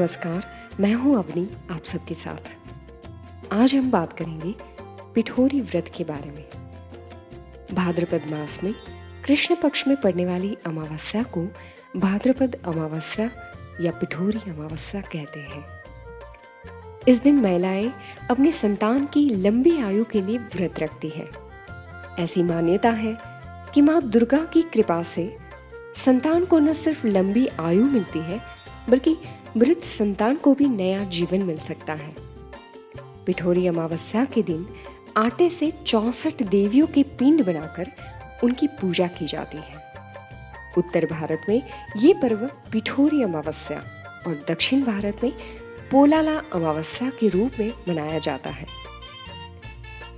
नमस्कार, मैं हूं अवनी आप सबके साथ। आज हम बात करेंगे पिठोरी व्रत के बारे में। भाद्रपद मास में कृष्ण पक्ष में पड़ने वाली अमावस्या को भाद्रपद अमावस्या या पिठोरी अमावस्या कहते हैं। इस दिन महिलाएं अपने संतान की लंबी आयु के लिए व्रत रखती हैं। ऐसी मान्यता है कि माँ दुर्गा की कृपा से संतान को न सिर्फ लंबी आयु मिलती है बल्कि मृत संतान को भी नया जीवन मिल सकता है। पिठोरी अमावस्या के दिन आटे से 64 देवियों के पिंड बनाकर उनकी पूजा की जाती है। उत्तर भारत में ये पर्व पिठोरी अमावस्या और दक्षिण भारत में पोलाला अमावस्या के रूप में मनाया जाता है।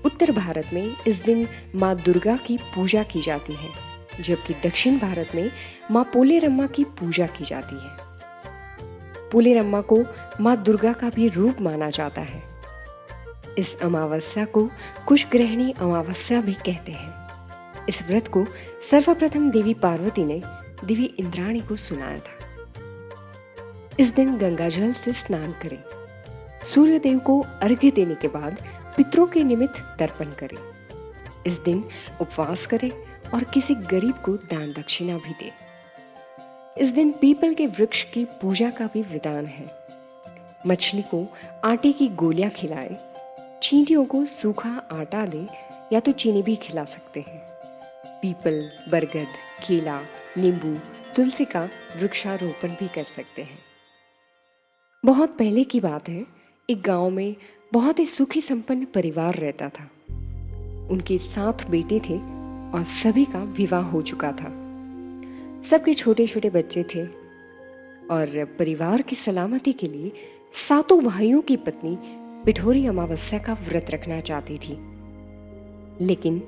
उत्तर भारत में इस दिन माँ दुर्गा की पूजा की जाती है, जबकि दक्षिण भारत में माँ पोलेरम्मा की पूजा की जाती है। पोलेरम्मा को माँ दुर्गा का भी रूप माना जाता है। इस अमावस्या को कुशग्रहणी अमावस्या भी कहते हैं। इस व्रत को सर्वप्रथम देवी पार्वती ने देवी इंद्राणी को सुनाया था। इस दिन गंगाजल से स्नान करें, सूर्य देव को अर्घ्य देने के बाद पितरों के निमित्त तर्पण करें। इस दिन उपवास करें और किसी गरीब को दान दक्षिणा भी दें। इस दिन पीपल के वृक्ष की पूजा का भी विधान है। मछली को आटे की गोलियां खिलाए, चींटियों को सूखा आटा दे या तो चीनी भी खिला सकते हैं। पीपल, बरगद, केला, नींबू, तुलसी का वृक्षारोपण भी कर सकते हैं। बहुत पहले की बात है, एक गांव में बहुत ही सुखी संपन्न परिवार रहता था। उनके 7 बेटे थे और सभी का विवाह हो चुका था। सबके छोटे छोटे बच्चे थे और परिवार की सलामती के लिए 7 भाइयों की पत्नी पिठोरी अमावस्या का व्रत रखना चाहती थी। लेकिन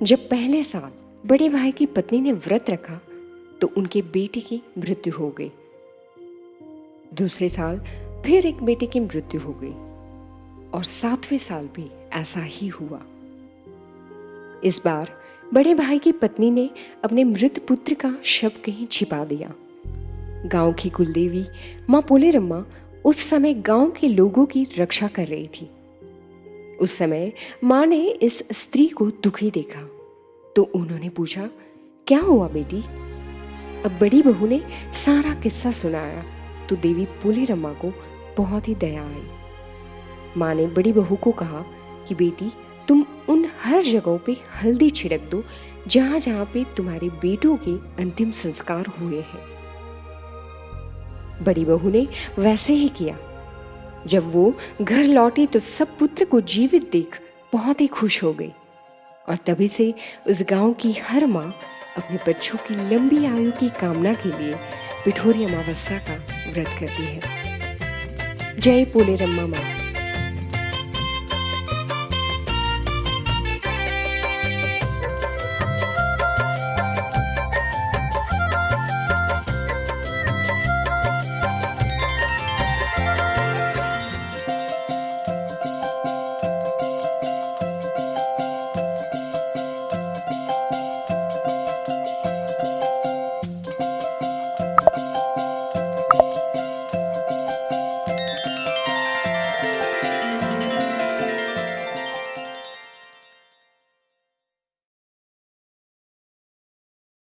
जब पहले साल बड़े भाई की पत्नी ने व्रत रखा तो उनके बेटे की मृत्यु हो गई। दूसरे साल फिर एक बेटे की मृत्यु हो गई और 7वें साल भी ऐसा ही हुआ। इस बार बड़े भाई की पत्नी ने अपने मृत पुत्र का शव कहीं छिपा दिया। गांव की कुलदेवी माँ पोलेरम्मा उस समय गांव के लोगों की रक्षा कर रही थी। उस समय माँ ने इस स्त्री को दुखी देखा तो उन्होंने पूछा, क्या हुआ बेटी? अब बड़ी बहू ने सारा किस्सा सुनाया तो देवी पोलेरम्मा को बहुत ही दया आई। माँ ने बड़ी बहू को कहा कि बेटी, तुम उन हर जगहों पे हल्दी छिड़क दो जहां जहां पे तुम्हारे बेटों के अंतिम संस्कार हुए हैं। बड़ी बहू ने वैसे ही किया। जब वो घर लौटी तो सब पुत्र को जीवित देख बहुत ही खुश हो गई और तभी से उस गांव की हर माँ अपने बच्चों की लंबी आयु की कामना के लिए पिठोरी अमावस्या का व्रत करती है। जय पोलेरम्मा माँ।